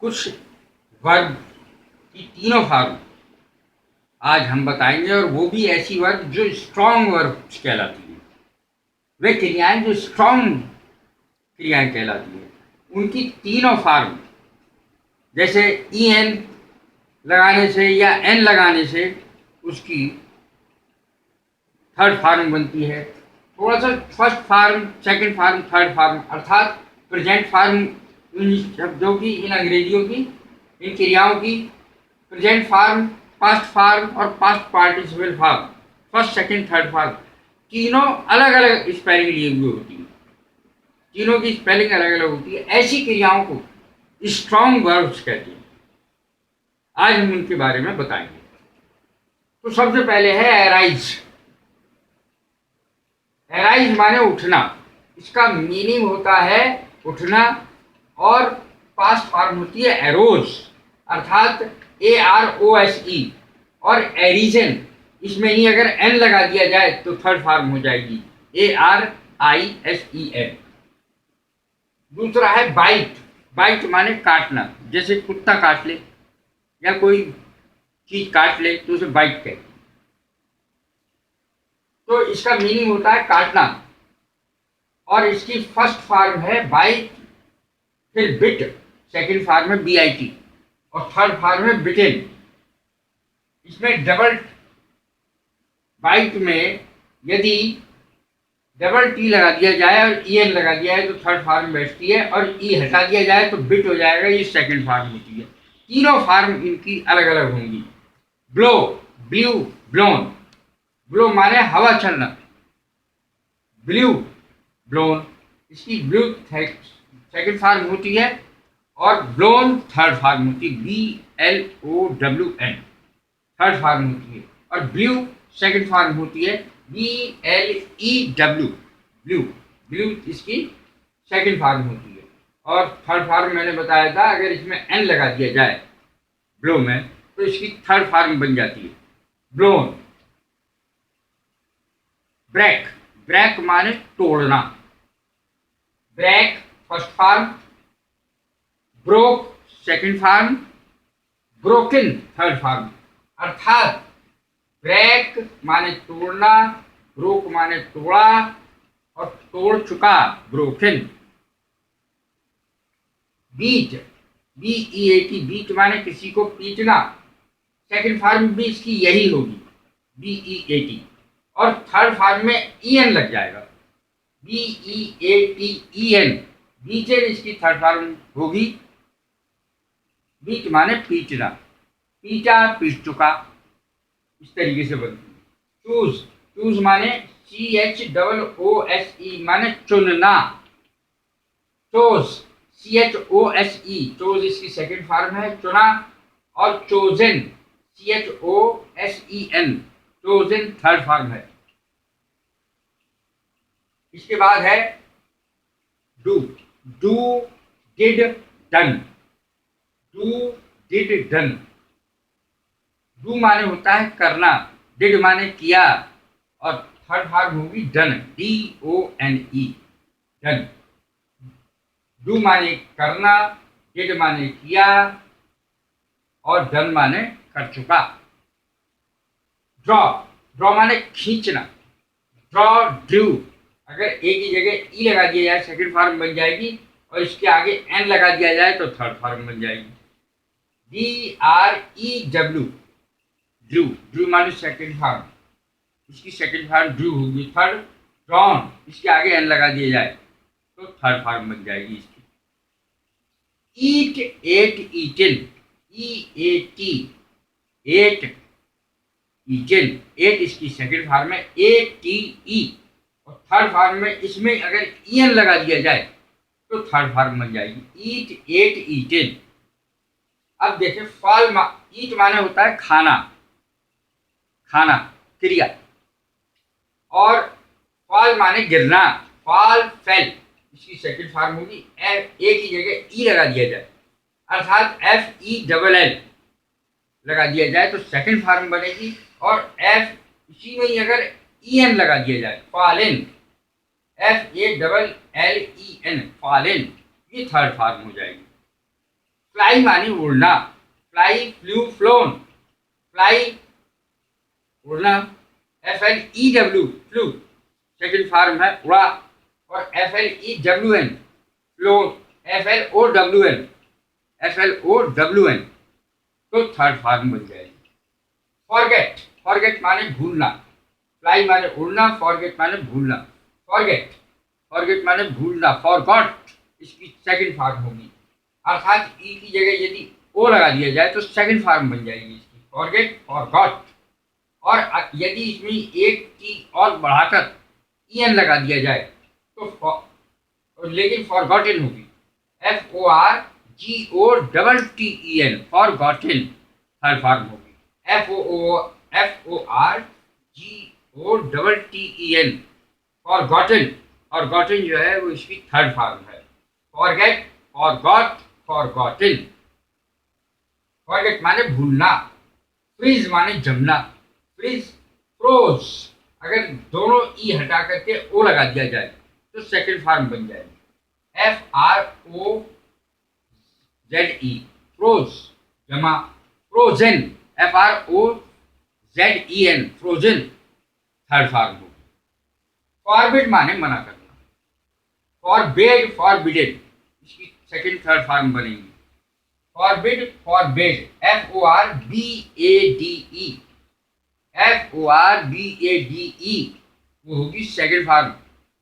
कुछ वर्ब की तीनों फॉर्म आज हम बताएंगे, और वो भी ऐसी वर्ब जो स्ट्रॉन्ग वर्ब कहलाती हैं। वे क्रियाएं जो स्ट्रॉन्ग क्रियाएं कहलाती हैं, उनकी तीनों फॉर्म, जैसे ई एन लगाने से या एन लगाने से उसकी थर्ड फॉर्म बनती है। थोड़ा सा first form, second form, third form, अर्थात प्रेजेंट फॉर्म इन शब्दों की, इन अंग्रेजियों की, इन क्रियाओं की प्रेजेंट फॉर्म, पास्ट फॉर्म और past participle form, first second third form, तीनों अलग अलग स्पेलिंग लिए हुए होती है। तीनों की स्पेलिंग अलग अलग होती है। ऐसी क्रियाओं को स्ट्रॉन्ग वर्ब्स कहते हैं। आज हम उनके बारे में बताएंगे। तो सबसे पहले है एराइज। एराइज माने उठना। इसका मीनिंग होता है उठना, और पास्ट फॉर्म होती है एरोज, अर्थात AROSE। और एरिजन, इसमें ही अगर एन लगा दिया जाए तो थर्ड फॉर्म हो जाएगी ARISEN। दूसरा है बाइट। बाइट माने काटना, जैसे कुत्ता काट ले या कोई चीज काट ले तो उसे बाइट कहते हैं। तो इसका मीनिंग होता है काटना, और इसकी फर्स्ट फॉर्म है बाइट, फिर बिट, सेकंड फॉर्म है BIT, और थर्ड फॉर्म है बिटेन। इसमें डबल बाइट में यदि डबल टी लगा दिया जाए और EN लगा दिया है तो थर्ड फॉर्म बैठती है, और ई हटा दिया जाए तो बिट हो जाएगा, ये सेकंड फॉर्म होती है। तीनों फॉर्म इनकी अलग अलग होंगी। Blow, blue, blown. ब्लो माने हवा चलना, ब्लू, ब्लोन। इसकी ब्लू सेकंड फॉर्म होती है, और ब्लोन थर्ड फॉर्म होती है, BLOWN थर्ड फॉर्म होती है, और ब्लू सेकंड फॉर्म होती है, BLEW ब्लू। ब्लू इसकी सेकंड फॉर्म होती है, और थर्ड फॉर्म मैंने बताया था, अगर इसमें एन लगा दिया जाए ब्लो में तो इसकी थर्ड फॉर्म बन जाती है ब्लोन। ब्रेक। ब्रेक माने तोड़ना। Break first form, broke second form, broken third form. अर्थात ब्रेक माने तोड़ना, ब्रोक माने तोड़ा, और तोड़ चुका ब्रोकन। बीट, BEAT, बीट माने किसी को पीटना। सेकंड फॉर्म भी इसकी यही होगी, BEAT, और थर्ड फॉर्म में EN लग जाएगा, BEATEN। बीचन इसकी थर्ड फॉर्म होगी। बीट माने पीटना, पीटा, पीट चुका, इस तरीके से बनती है। चूज, चूज माने CHOOSE माने चुनना। चोज, CHOSE, चोज इसकी सेकंड फॉर्म है, चुना। और chosen, CHOSEN, chosen third form है। इसके बाद है do. Do, did, done. Do, did, done. Do माने होता है करना, डिड माने किया, और थर्ड फॉर्म होगी डन, DONE डन। डू माने करना, डिड माने किया, और डन माने कर चुका। ड्रॉ, ड्रॉ माने खींचना। ड्रॉ, ड्रू, अगर एक ही जगह ई लगा दिया जाए सेकंड फॉर्म बन जाएगी, और इसके आगे एन लगा दिया जाए तो थर्ड फॉर्म बन जाएगी, DREW ड्रू। ड्रू माने सेकंड फॉर्म, इसकी सेकंड फॉर्म ड्रू होगी। थर्ड, ड्रॉन, इसके आगे एन लगा दिया जाए तो थर्ड फॉर्म बन जाएगी इसकी। Eat, ate, eaten, EAT, ate, eaten. Ate इसकी सेकंड फॉर्म है, ATE, और थर्ड फॉर्म में इसमें अगर EN लगा दिया जाए तो थर्ड फॉर्म बन जाएगी, ईट, एट, ईटन। अब देखें फॉल, ईट माने होता है खाना, खाना, क्रिया, और फॉल माने गिरना, फॉल, फेल, इसकी सेकंड फॉर्म होगी, एक ही जगह ई लगा दिया जाए, अर्थात FELL लगा दिया जाए तो सेकंड फॉर्म बनेगी, और F इसी में ही अगर EN लगा दिया जाए, फॉलन, FALLEN, फॉलन, ये थर्ड फॉर्म हो जाएगी। फ्लाई माने उड़ना, फ्लाई, फ्लू, फ्लोन, फ्लाई उड़ना। FLEW फ्लू सेकंड फॉर्म है उड़ा, और FLEWN फ्लोन, FLOWN तो थर्ड फॉर्म बन जाएगी। फॉरगेट, फॉरगेट माने भूलना, फ्लाई माने उड़ना, फॉरगेट माने भूलना। फॉरगेट, फॉरगेट माने भूलना, फॉरगॉट इसकी सेकंड फॉर्म होगी, अर्थात ई की जगह यदि ओ लगा दिया जाए तो सेकंड फॉर्म बन जाएगी इसकी, फॉरगेट, फॉरगॉट। और यदि इसमें एक की और बढ़ाकर EN लगा दिया जाए तो लेकिन फॉरगॉटन होगी, FORGOTTEN फॉरगॉटन थर्ड फॉर्म होगी। FORGOTTEN फॉरगॉटन, फॉरगॉटन जो है वो इसकी थर्ड फॉर्म है। Forget, forgot, forgotten. फॉरगेट माने भूलना, फ्रीज माने जमना, फ्रीज, फ्रोज, अगर दोनों ई हटा करके ओ लगा दिया जाए तो सेकंड फॉर्म बन जाएगी, FROZE फ्रोज, जमा, frozen, FROZEN frozen third form होगी। फॉरबिड माने मना करना, फॉरबेड, फॉरबिडेड इसकी सेकंड थर्ड फॉर्म बनेगी। फॉरबिड, फॉरबेड, FORBADE वो होगी सेकंड फॉर्म।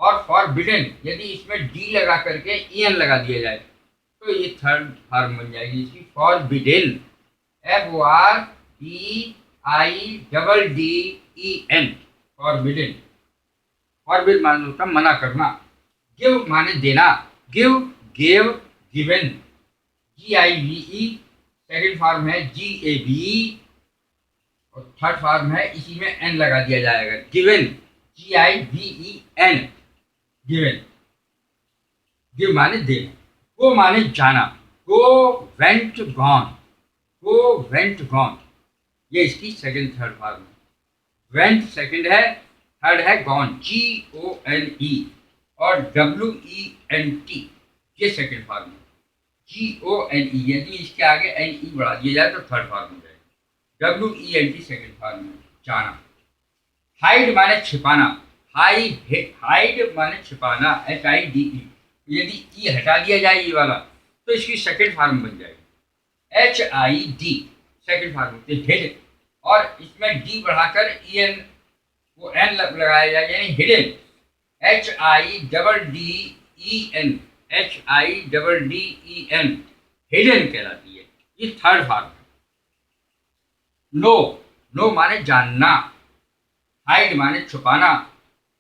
और फॉरबिडन यदि इसमें डी लगा करके EN लगा दिया जाए तो ये थर्ड फॉर्म बन जाएगी इसकी, फॉरबिडन, FORBIDDEN फॉरबिडन। फॉरबिड माने होता मना करना। गिव माने देना, give, gave, given, GIVE second form है, GABE और थर्ड फॉर्म है, इसी में N लगा दिया जाएगा, गिवन, GIVEN गिवन। गिव माने देना। गो माने जाना, गो, वेंट, गॉन, गो, वेंट, गॉन ये इसकी सेकंड थर्ड फॉर्म है। वेंट सेकंड है, थर्ड है गॉन, GONE और WENT ये सेकंड फॉर्म है, GONE यदि इसके आगे NE बढ़ा दिया जाए तो थर्ड फॉर्म हो जाएगा, WENT सेकंड फॉर्म में, जाना। हाइड माने छिपाना, हाइड माने छिपाना, HIDE यदि ई हटा दिया जाए ये वाला तो इसकी सेकंड फॉर्म बन जाएगी, HID सेकंड फॉर्म होती है, हिड, और इसमें डी बढ़ाकर EN वो N लगाया जाए यानी हिडन, HIDDEN हिडन कहलाती है, ये थर्ड फॉर्म है। नो, नो माने जानना, हाइड माने छुपाना,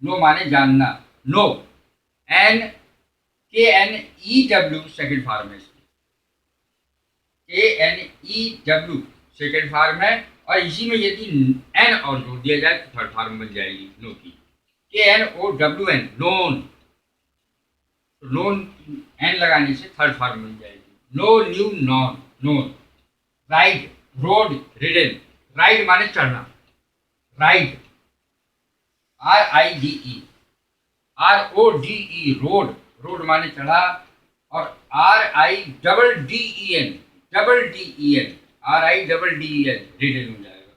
नो माने जानना, नो, KNEW सेकंड फॉर्म है इसकी, KNEW सेकंड फॉर्म है, और इसी में यदि N और जोड़ दिया जाए तो थर्ड फॉर्म बन जाएगी नो की, KNOWN नोन, तो नोन N लगाने से थर्ड फॉर्म बन जाएगी। Know, knew, known, known. Ride, rode, ridden, ride माने चढ़ना, ride, RIDE, RODE rode, rode माने चढ़ा, और RIDDEN रिडन हो जाएगा।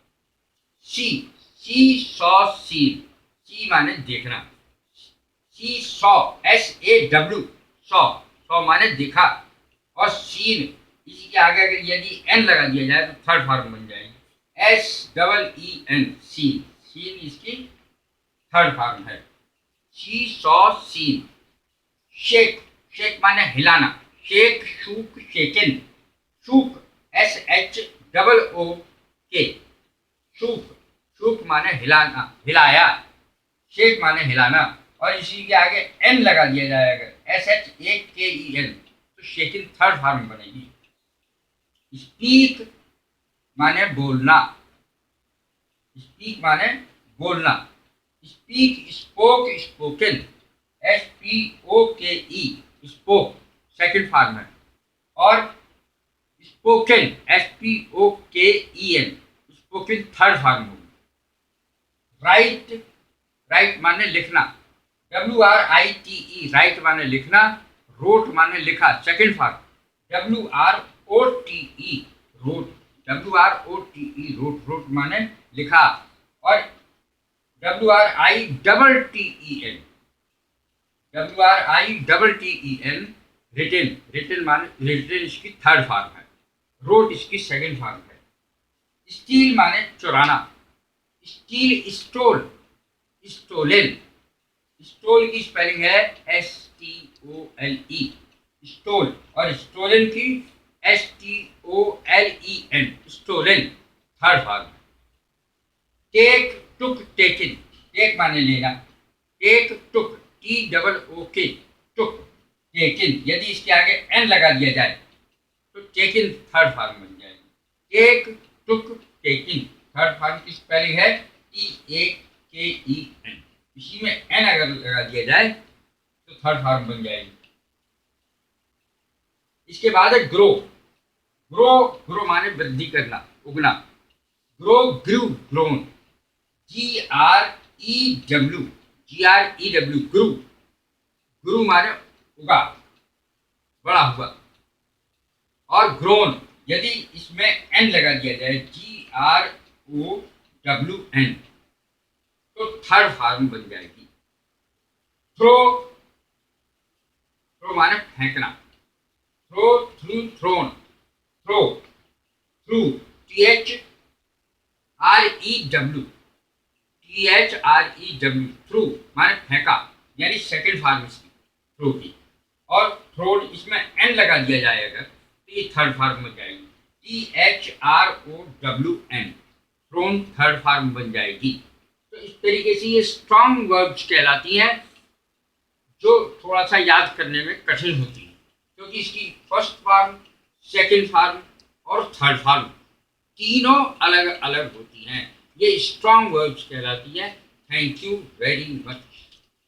सी सॉ सीन, सी माने देखना, सी सॉ SAW सॉ माने देखा, और सीन इसी के आगे अगर यदि N लगा दिया जाए तो थर्ड फॉर्म बन जाएगी, SEEN सीन, सीन इसकी थर्ड फॉर्म है, सी सॉ सीन। शेक, शेक माने हिलाना, शेक, शूक, शेकन, शूक SHOOK शूक, शूक माने हिलाना, हिलाया, शेक माने हिलाना, और इसी के आगे N लगा दिया जाएगा, SHAKEN तो शेकिन थर्ड फॉर्म बनेगी। स्पीक माने बोलना, स्पीक माने बोलना, speak, spoke, spoken, SPOKE spoke second form है, और spoken SPOKEN spoken third form होगी। राइट, राइट माने लिखना, WRITE राइट माने लिखना, रोट माने लिखा second form, WROTE O T E, wrote, WROTE, wrote, wrote माने लिखा, और WRITTEN, WRITTEN, रिटेन, रिटेन माने रिटेन इसकी थर्ड फॉर्म है, रोट इसकी सेकंड फॉर्म है। स्टील माने चुराना, स्टील, स्टोल, स्टोलन, स्टोल की स्पेलिंग है STOLE, स्टोल, और स्टोलन की STOLEN, stolen, third form. Take, took, taken, take माने लेना, take, took, TOOK, took, taken, यदि इसके आगे एन लगा दिया जाए तो टेकन थर्ड फॉर्म बन जाएगी। Take, took, taken, third form की स्पेलिंग है TAKEN, इसी में एन अगर लगा दिया जाए तो थर्ड फॉर्म बन जाएगी। इसके बाद है ग्रो, ग्रो, ग्रो माने वृद्धि करना, उगना, ग्रो, ग्रू, ग्रोन, GREW, ग्रू, ग्रू माने उगा, बड़ा हुआ, और ग्रोन, यदि इसमें एन लगा दिया जाए, GROWN, तो थर्ड फॉर्म बन जाएगी। थ्रो, थ्रो माने फेंकना, throw, threw, thrown, throw, threw, THREW, threw माने फेंका, यानी सेकंड फॉर्म इसकी थ्रो की, और थ्रोन इसमें एन लगा दिया जाए अगर तो ये थर्ड फॉर्म बन जाएगी, THROWN, थ्रोन थर्ड फॉर्म बन जाएगी। तो इस तरीके से ये स्ट्रॉन्ग वर्ब्स कहलाती हैं, जो थोड़ा सा याद करने में कठिन होती है, क्योंकि इसकी फर्स्ट फॉर्म, सेकंड फॉर्म और थर्ड फॉर्म तीनों अलग अलग होती हैं। ये स्ट्रॉन्ग वर्ब्स कहलाती है। Thank you very much.